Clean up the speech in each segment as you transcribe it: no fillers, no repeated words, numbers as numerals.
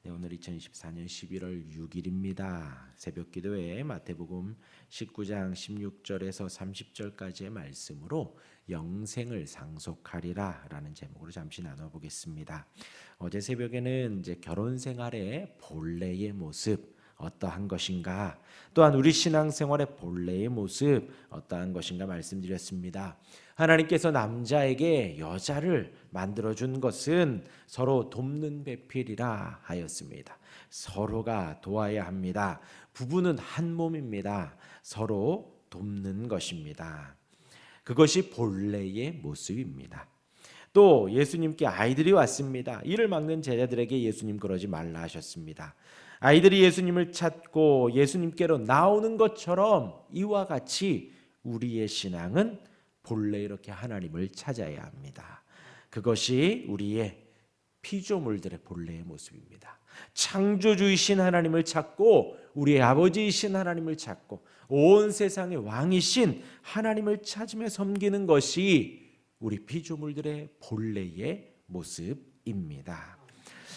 네, 오늘 2024년 11월 6일입니다. 새벽 기도에 마태복음 19장 16절에서 30절까지의 말씀으로 영생을 상속하리라 라는 제목으로 잠시 나눠보겠습니다. 어제 새벽에는 이제 결혼 생활의 본래의 모습 어떠한 것인가, 또한 우리 신앙생활의 본래의 모습 어떠한 것인가 말씀드렸습니다. 하나님께서 남자에게 여자를 만들어준 것은 서로 돕는 배필이라 하였습니다. 서로가 도와야 합니다. 부부는 한 몸입니다. 서로 돕는 것입니다. 그것이 본래의 모습입니다. 또 예수님께 아이들이 왔습니다. 이를 막는 제자들에게 예수님 그러지 말라 하셨습니다. 아이들이 예수님을 찾고 예수님께로 나오는 것처럼 이와 같이 우리의 신앙은 본래 이렇게 하나님을 찾아야 합니다. 그것이 우리의 피조물들의 본래의 모습입니다. 창조주이신 하나님을 찾고 우리의 아버지이신 하나님을 찾고 온 세상의 왕이신 하나님을 찾으며 섬기는 것이 우리 피조물들의 본래의 모습입니다.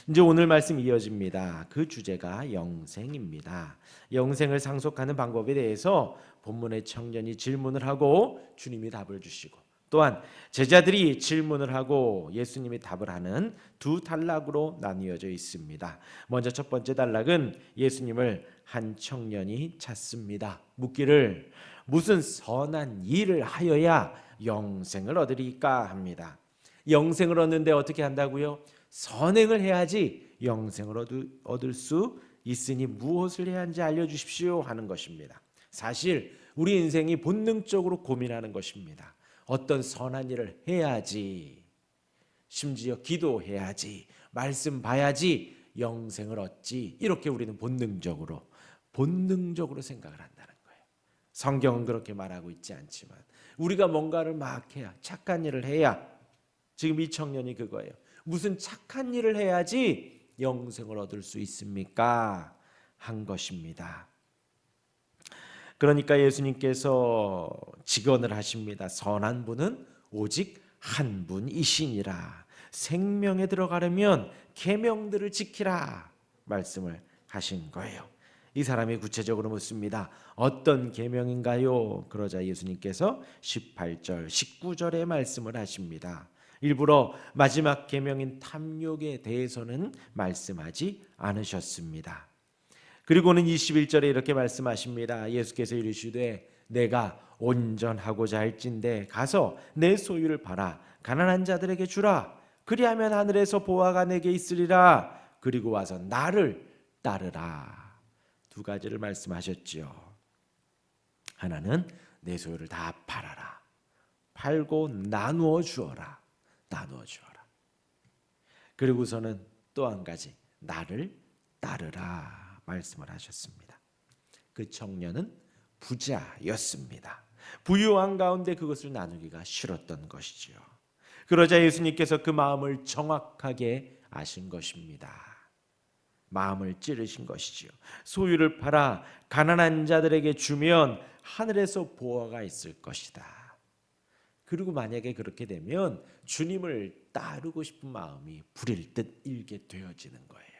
이제 오늘 말씀 이어집니다. 그 주제가 영생입니다. 영생을 상속하는 방법에 대해서 본문의 청년이 질문을 하고 주님이 답을 주시고, 또한 제자들이 질문을 하고 예수님이 답을 하는 두 단락으로 나뉘어져 있습니다. 먼저 첫 번째 단락은 예수님을 한 청년이 찾습니다. 묻기를 무슨 선한 일을 하여야 영생을 얻으리까 합니다. 영생을 얻는데 어떻게 한다고요? 선행을 해야지 영생을 얻을 수 있으니 무엇을 해야 하는지 알려주십시오 하는 것입니다. 사실 우리 인생이 본능적으로 고민하는 것입니다. 어떤 선한 일을 해야지, 심지어 기도해야지, 말씀 봐야지 영생을 얻지, 이렇게 우리는 본능적으로 생각을 한다는 거예요. 성경은 그렇게 말하고 있지 않지만 우리가 뭔가를 막 해야, 착한 일을 해야, 지금 이 청년이 그거예요. 무슨 착한 일을 해야지 영생을 얻을 수 있습니까? 한 것입니다. 그러니까 예수님께서 직언을 하십니다. 선한 분은 오직 한 분이시니라. 생명에 들어가려면 계명들을 지키라 말씀을 하신 거예요. 이 사람이 구체적으로 묻습니다. 어떤 계명인가요? 그러자 예수님께서 18절, 19절의 말씀을 하십니다. 일부러 마지막 계명인 탐욕에 대해서는 말씀하지 않으셨습니다. 그리고는 21절에 이렇게 말씀하십니다. 예수께서 이르시되 내가 온전하고자 할진대 가서 내 소유를 팔아 가난한 자들에게 주라. 그리하면 하늘에서 보화가 내게 있으리라. 그리고 와서 나를 따르라. 두 가지를 말씀하셨지요. 하나는 내 소유를 다 팔아라. 팔고 나누어 주어라. 그리고서는 또 한 가지, 나를 따르라 말씀을 하셨습니다. 그 청년은 부자였습니다. 부유한 가운데 그것을 나누기가 싫었던 것이지요. 그러자 예수님께서 그 마음을 정확하게 아신 것입니다. 마음을 찌르신 것이지요. 소유를 팔아 가난한 자들에게 주면 하늘에서 보화가 있을 것이다. 그리고 만약에 그렇게 되면 주님을 따르고 싶은 마음이 불일 듯 일게 되어지는 거예요.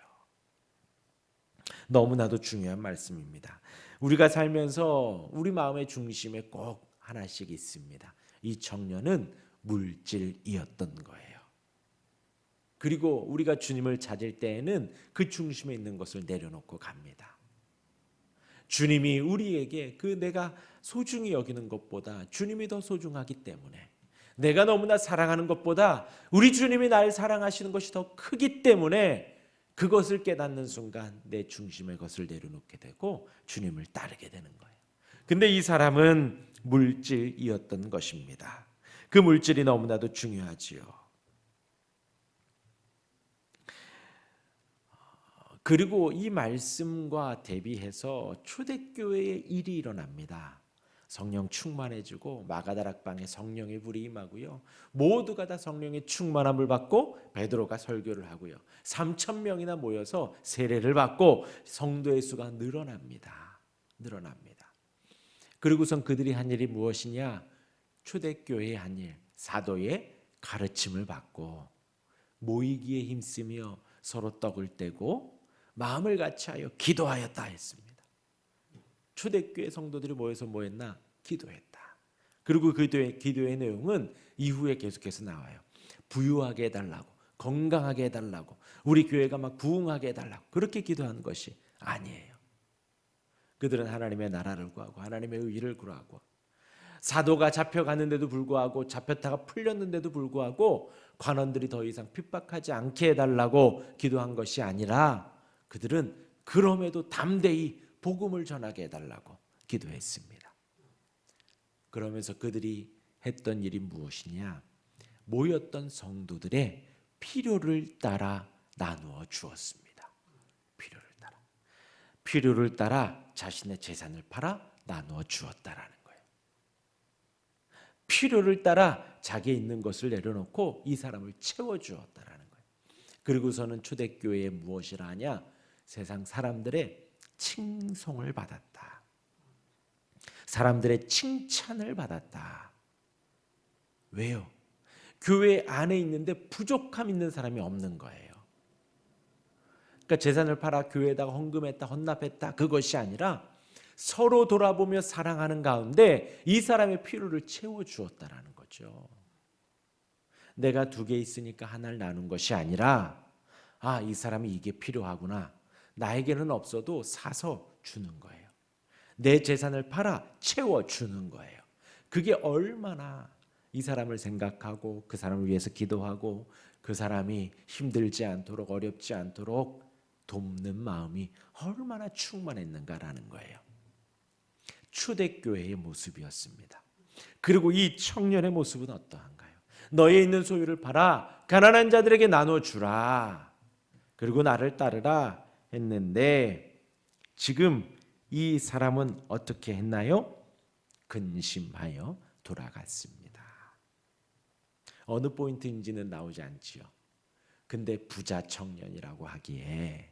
너무나도 중요한 말씀입니다. 우리가 살면서 우리 마음의 중심에 꼭 하나씩 있습니다. 이 청년은 물질이었던 거예요. 그리고 우리가 주님을 찾을 때에는 그 중심에 있는 것을 내려놓고 갑니다. 주님이 우리에게 그 내가 소중히 여기는 것보다 주님이 더 소중하기 때문에, 내가 너무나 사랑하는 것보다 우리 주님이 날 사랑하시는 것이 더 크기 때문에 그것을 깨닫는 순간 내 중심의 것을 내려놓게 되고 주님을 따르게 되는 거예요. 근데 이 사람은 물질이었던 것입니다. 그 물질이 너무나도 중요하지요. 그리고 이 말씀과 대비해서 초대교회의 일이 일어납니다. 성령 충만해지고 마가다락방에 성령의 불이 임하고요. 모두가 다 성령의 충만함을 받고 베드로가 설교를 하고요. 3,000명이나 모여서 세례를 받고 성도의 수가 늘어납니다. 그리고선 그들이 한 일이 무엇이냐? 초대교회의 한 일, 사도의 가르침을 받고 모이기에 힘쓰며 서로 떡을 떼고 마음을 같이하여 기도하였다 했습니다. 초대교회 성도들이 모여서 뭐 했나? 기도했다. 그리고 그 기도의 내용은 이후에 계속해서 나와요. 부유하게 해달라고, 건강하게 해달라고, 우리 교회가 막 부흥하게 해달라고 그렇게 기도하는 것이 아니에요. 그들은 하나님의 나라를 구하고 하나님의 의를 구하고 사도가 잡혀갔는데도 불구하고 잡혔다가 풀렸는데도 불구하고 관원들이 더 이상 핍박하지 않게 해달라고 기도한 것이 아니라 그들은 그럼에도 담대히 복음을 전하게 해달라고 기도했습니다. 그러면서 그들이 했던 일이 무엇이냐? 모였던 성도들의 필요를 따라 나누어 주었습니다. 필요를 따라 자신의 재산을 팔아 나누어 주었다라는 거예요. 필요를 따라 자기의 있는 것을 내려놓고 이 사람을 채워주었다라는 거예요. 그리고서는 초대교회에 무엇이라 하냐? 세상 사람들의 칭송을 받았다. 사람들의 칭찬을 받았다. 왜요? 교회 안에 있는데 부족함 있는 사람이 없는 거예요. 그러니까 재산을 팔아 교회에다가 헌금했다, 헌납했다 그것이 아니라 서로 돌아보며 사랑하는 가운데 이 사람의 필요를 채워주었다라는 거죠. 내가 2개 있으니까 하나를 나눈 것이 아니라 이 사람이 이게 필요하구나. 나에게는 없어도 사서 주는 거예요. 내 재산을 팔아 채워주는 거예요. 그게 얼마나 이 사람을 생각하고 그 사람을 위해서 기도하고 그 사람이 힘들지 않도록 어렵지 않도록 돕는 마음이 얼마나 충만했는가라는 거예요. 초대교회의 모습이었습니다. 그리고 이 청년의 모습은 어떠한가요? 너의 있는 소유를 팔아 가난한 자들에게 나눠주라. 그리고 나를 따르라 했는데 지금 이 사람은 어떻게 했나요? 근심하여 돌아갔습니다. 어느 포인트인지는 나오지 않지요. 근데 부자 청년이라고 하기에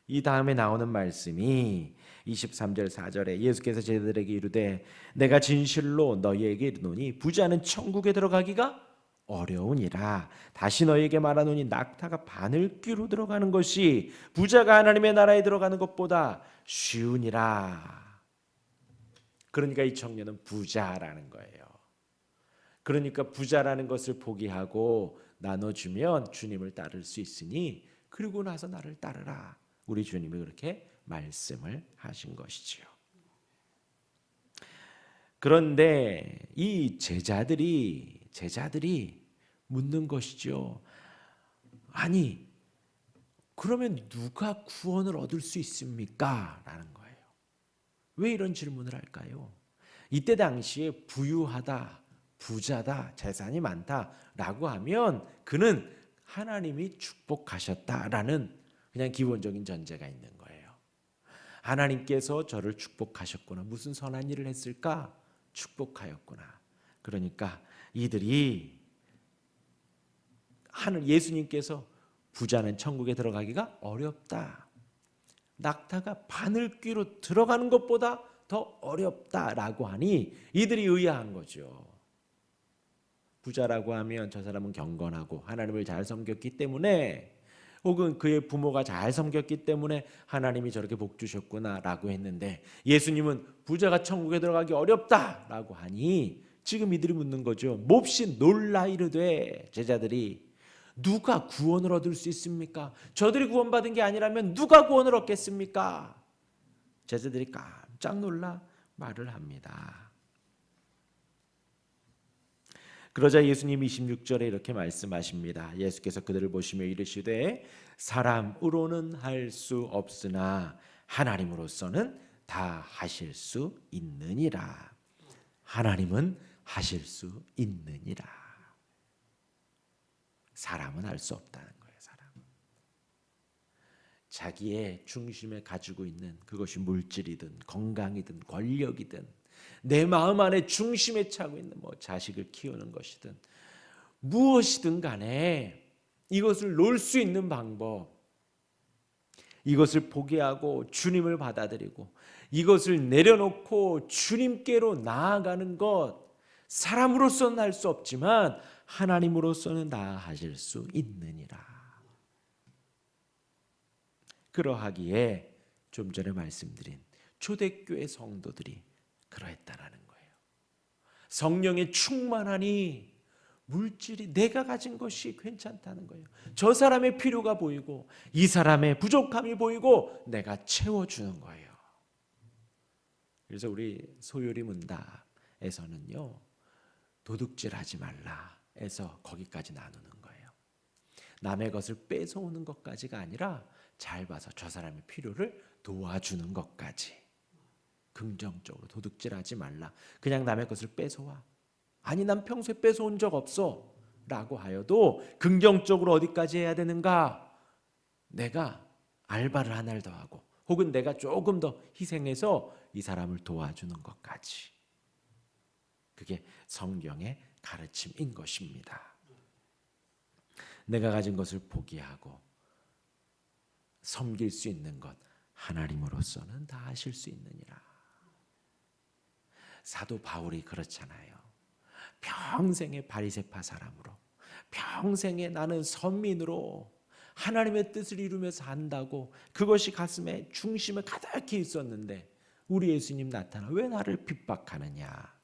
이 다음에 나오는 말씀이 23절 4절에 예수께서 제자들에게 이르되 내가 진실로 너희에게 이르노니 부자는 천국에 들어가기가 어려우니라. 다시 너희에게 말하노니 낙타가 바늘귀로 들어가는 것이 부자가 하나님의 나라에 들어가는 것보다 쉬우니라. 그러니까 이 청년은 부자라는 거예요. 그러니까 부자라는 것을 포기하고 나눠주면 주님을 따를 수 있으니 그리고 나서 나를 따르라. 우리 주님이 그렇게 말씀을 하신 것이지요. 그런데 이 제자들이 묻는 것이죠. 아니, 그러면 누가 구원을 얻을 수 있습니까? 라는 거예요. 왜 이런 질문을 할까요? 이때 당시에 부유하다, 부자다, 재산이 많다라고 하면 그는 하나님이 축복하셨다라는 그냥 기본적인 전제가 있는 거예요. 하나님께서 저를 축복하셨구나. 무슨 선한 일을 했을까? 축복하였구나. 그러니까 이들이 예수님께서 부자는 천국에 들어가기가 어렵다. 낙타가 바늘귀로 들어가는 것보다 더 어렵다라고 하니 이들이 의아한 거죠. 부자라고 하면 저 사람은 경건하고 하나님을 잘 섬겼기 때문에 혹은 그의 부모가 잘 섬겼기 때문에 하나님이 저렇게 복 주셨구나라고 했는데 예수님은 부자가 천국에 들어가기 어렵다라고 하니 지금 이들이 묻는 거죠. 몹시 놀라 이르되 제자들이 누가 구원을 얻을 수 있습니까? 저들이 구원받은 게 아니라면 누가 구원을 얻겠습니까? 제자들이 깜짝 놀라 말을 합니다. 그러자 예수님 26절에 이렇게 말씀하십니다. 예수께서 그들을 보시며 이르시되 사람으로는 할 수 없으나 하나님으로서는 다 하실 수 있느니라. 하나님은 하실 수 있느니라. 사람은 할 수 없다는 거예요. 사람은. 자기의 중심에 가지고 있는 그것이 물질이든 건강이든 권력이든 내 마음 안에 중심에 차고 있는 자식을 키우는 것이든 무엇이든 간에 이것을 놓을 수 있는 방법, 이것을 포기하고 주님을 받아들이고 이것을 내려놓고 주님께로 나아가는 것, 사람으로서는 할 수 없지만 하나님으로서는 다 하실 수 있느니라. 그러하기에 좀 전에 말씀드린 초대교회 성도들이 그러했다라는 거예요. 성령에 충만하니 물질이 내가 가진 것이 괜찮다는 거예요. 저 사람의 필요가 보이고 이 사람의 부족함이 보이고 내가 채워주는 거예요. 그래서 우리 소요리 문답에서는요, 도둑질하지 말라 해서 거기까지 나누는 거예요. 남의 것을 뺏어오는 것까지가 아니라 잘 봐서 저 사람의 필요를 도와주는 것까지. 긍정적으로 도둑질하지 말라. 그냥 남의 것을 뺏어와. 아니 난 평소에 뺏어온 적 없어 라고 하여도 긍정적으로 어디까지 해야 되는가? 내가 알바를 하나를 더 하고 혹은 내가 조금 더 희생해서 이 사람을 도와주는 것까지. 그게 성경의 가르침인 것입니다. 내가 가진 것을 포기하고 섬길 수 있는 것 하나님으로서는 다 하실 수 있느니라. 사도 바울이 그렇잖아요. 평생의 바리새파 사람으로, 평생에 나는 선민으로 하나님의 뜻을 이루며 산다고 그것이 가슴에 중심에 가득히 있었는데 우리 예수님 나타나 왜 나를 핍박하느냐.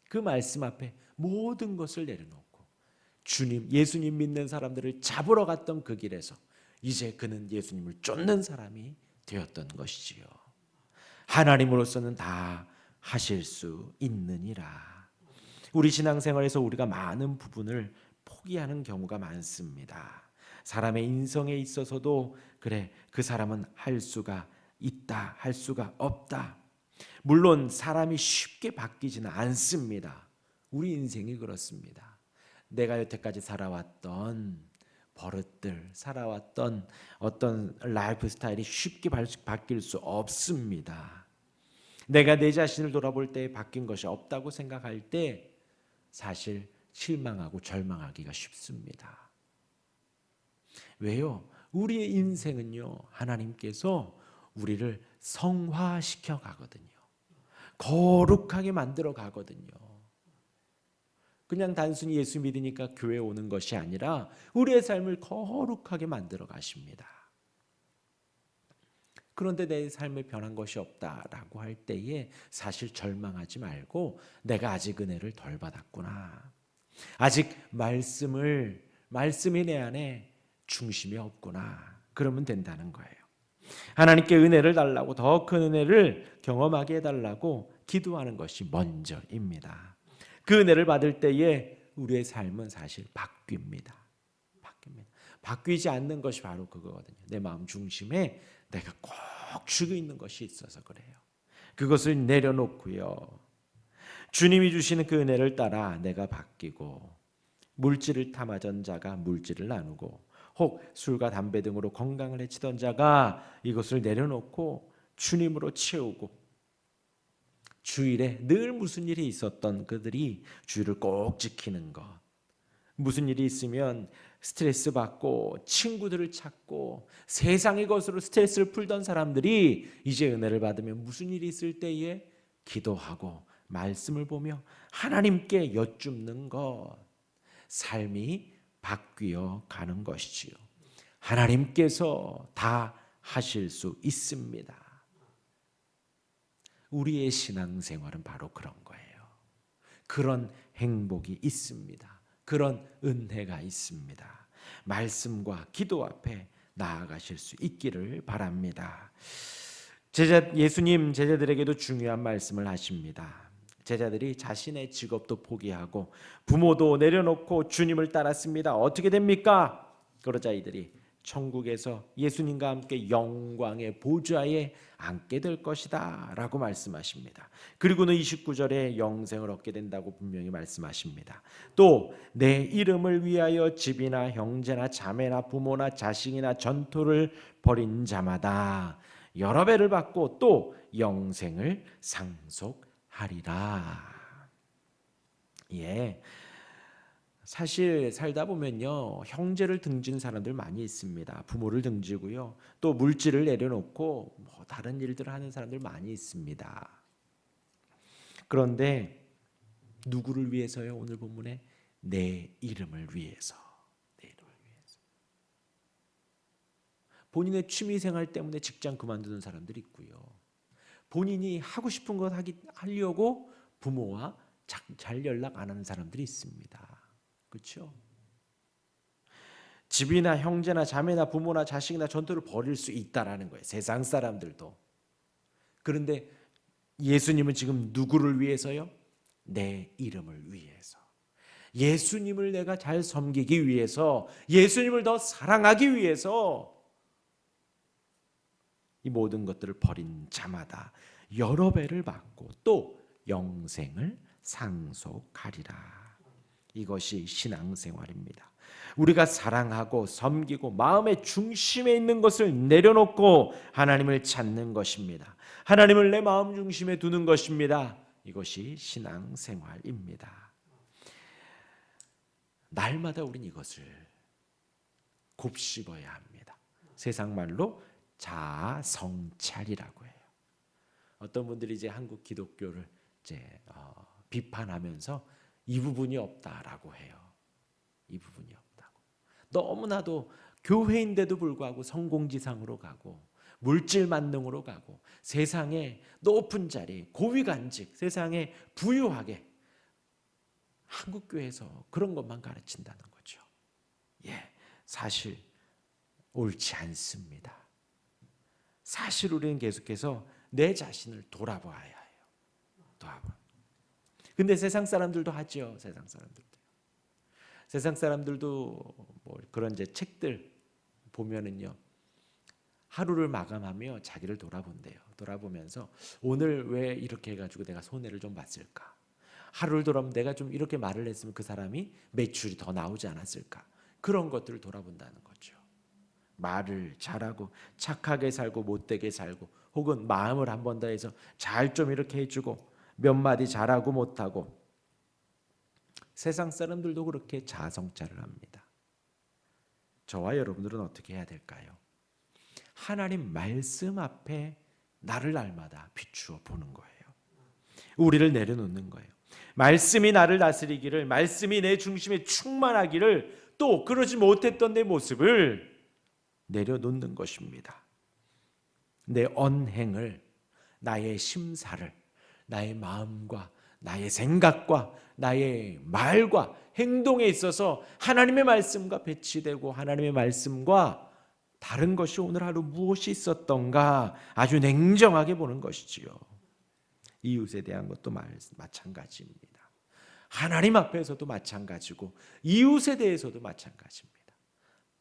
그 말씀 앞에 모든 것을 내려놓고 주님, 예수님 믿는 사람들을 잡으러 갔던 그 길에서 이제 그는 예수님을 쫓는 사람이 되었던 것이지요. 하나님으로서는 다 하실 수 있느니라. 우리 신앙생활에서 우리가 많은 부분을 포기하는 경우가 많습니다. 사람의 인성에 있어서도 그래, 그 사람은 할 수가 있다, 할 수가 없다. 물론 사람이 쉽게 바뀌지는 않습니다. 우리 인생이 그렇습니다. 내가 여태까지 살아왔던 버릇들, 살아왔던 어떤 라이프 스타일이 쉽게 바뀔 수 없습니다. 내가 내 자신을 돌아볼 때 바뀐 것이 없다고 생각할 때 사실 실망하고 절망하기가 쉽습니다. 왜요? 우리의 인생은요, 하나님께서 우리를 성화시켜 가거든요. 거룩하게 만들어 가거든요. 그냥 단순히 예수 믿으니까 교회 오는 것이 아니라 우리의 삶을 거룩하게 만들어 가십니다. 그런데 내 삶에 변한 것이 없다라고 할 때에 사실 절망하지 말고 내가 아직 은혜를 덜 받았구나. 아직 말씀이 내 안에 중심이 없구나. 그러면 된다는 거예요. 하나님께 은혜를 달라고, 더 큰 은혜를 경험하게 해달라고 기도하는 것이 먼저입니다. 그 은혜를 받을 때에 우리의 삶은 사실 바뀝니다. 바뀌지 않는 것이 바로 그거거든요. 내 마음 중심에 내가 꼭 쥐고 있는 것이 있어서 그래요. 그것을 내려놓고요, 주님이 주시는 그 은혜를 따라 내가 바뀌고, 물질을 탐하던 자가 물질을 나누고, 혹 술과 담배 등으로 건강을 해치던 자가 이것을 내려놓고 주님으로 채우고, 주일에 늘 무슨 일이 있었던 그들이 주일을 꼭 지키는 것, 무슨 일이 있으면 스트레스 받고 친구들을 찾고 세상의 것으로 스트레스를 풀던 사람들이 이제 은혜를 받으면 무슨 일이 있을 때에 기도하고 말씀을 보며 하나님께 여쭙는 것, 삶이 바뀌어 가는 것이지요. 하나님께서 다 하실 수 있습니다. 우리의 신앙생활은 바로 그런 거예요. 그런 행복이 있습니다. 그런 은혜가 있습니다. 말씀과 기도 앞에 나아가실 수 있기를 바랍니다. 예수님 제자들에게도 중요한 말씀을 하십니다. 제자들이 자신의 직업도 포기하고 부모도 내려놓고 주님을 따랐습니다. 어떻게 됩니까? 그러자 이들이 천국에서 예수님과 함께 영광의 보좌에 앉게 될 것이다 라고 말씀하십니다. 그리고는 29절에 영생을 얻게 된다고 분명히 말씀하십니다. 또 내 이름을 위하여 집이나 형제나 자매나 부모나 자식이나 전토를 벌인 자마다 여러 배를 받고 또 영생을 상속하리라. 예. 사실 살다 보면요, 형제를 등진 사람들 많이 있습니다. 부모를 등지고요, 또 물질을 내려놓고 뭐 다른 일들을 하는 사람들 많이 있습니다. 그런데 누구를 위해서요? 오늘 본문에 내 이름을 위해서. 내 이름을 위해서. 본인의 취미 생활 때문에 직장 그만두는 사람들이 있고요. 본인이 하고 싶은 것 하려고 부모와 잘 연락 안 하는 사람들이 있습니다. 그렇죠? 집이나 형제나 자매나 부모나 자식이나 전토를 벌일 수 있다라는 거예요. 세상 사람들도. 그런데 예수님은 지금 누구를 위해서요? 내 이름을 위해서. 예수님을 내가 잘 섬기기 위해서, 예수님을 더 사랑하기 위해서 이 모든 것들을 버린 자마다 여러 배를 받고 또 영생을 상속하리라. 이것이 신앙생활입니다. 우리가 사랑하고 섬기고 마음의 중심에 있는 것을 내려놓고 하나님을 찾는 것입니다. 하나님을 내 마음 중심에 두는 것입니다. 이것이 신앙생활입니다. 날마다 우린 이것을 곱씹어야 합니다. 세상 말로 자아성찰이라고 해요. 어떤 분들이 이제 한국 기독교를 이제 비판하면서 이 부분이 없다라고 해요. 이 부분이 없다고. 너무나도 교회인데도 불구하고 성공지상으로 가고 물질 만능으로 가고 세상의 높은 자리, 고위간직, 세상에 부유하게 한국 교회에서 그런 것만 가르친다는 거죠. 사실 옳지 않습니다. 사실 우리는 계속해서 내 자신을 돌아봐야 해요. 근데 세상 사람들도 하죠. 세상 사람들도 뭐 그런 이제 책들 보면은요. 하루를 마감하며 자기를 돌아본대요. 돌아보면서 오늘 왜 이렇게 해가지고 내가 손해를 좀 봤을까? 하루를 돌아보면 내가 좀 이렇게 말을 했으면 그 사람이 매출이 더 나오지 않았을까? 그런 것들을 돌아본다는 거죠. 말을 잘하고 착하게 살고 못되게 살고 혹은 마음을 한 번 더 해서 잘 좀 이렇게 해주고 몇 마디 잘하고 못하고 세상 사람들도 그렇게 자아성찰을 합니다. 저와 여러분들은 어떻게 해야 될까요? 하나님 말씀 앞에 나를 날마다 비추어 보는 거예요. 우리를 내려놓는 거예요. 말씀이 나를 다스리기를, 말씀이 내 중심에 충만하기를, 또 그러지 못했던 내 모습을 내려놓는 것입니다. 내 언행을, 나의 심사를, 나의 마음과 나의 생각과 나의 말과 행동에 있어서 하나님의 말씀과 배치되고 하나님의 말씀과 다른 것이 오늘 하루 무엇이 있었던가 아주 냉정하게 보는 것이지요. 이웃에 대한 것도 마찬가지입니다. 하나님 앞에서도 마찬가지고 이웃에 대해서도 마찬가지입니다.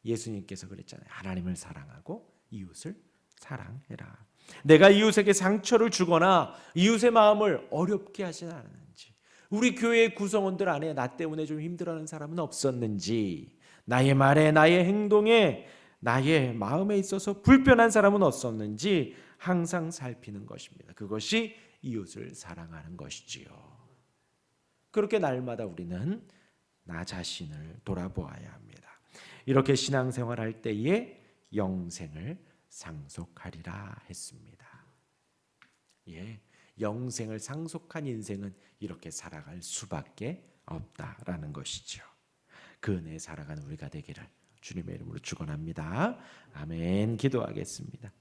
예수님께서 그랬잖아요. 하나님을 사랑하고 이웃을 사랑해라. 내가 이웃에게 상처를 주거나 이웃의 마음을 어렵게 하진 않았는지, 우리 교회 구성원들 안에 나 때문에 좀 힘들어하는 사람은 없었는지, 나의 말에 나의 행동에 나의 마음에 있어서 불편한 사람은 없었는지 항상 살피는 것입니다. 그것이 이웃을 사랑하는 것이지요. 그렇게 날마다 우리는 나 자신을 돌아보아야 합니다. 이렇게 신앙생활할 때에 영생을 상속하리라 했습니다. 영생을 상속한 인생은 이렇게 살아갈 수밖에 없다라는 것이죠. 그 은혜에 살아가는 우리가 되기를 주님의 이름으로 축원합니다. 아멘. 기도하겠습니다.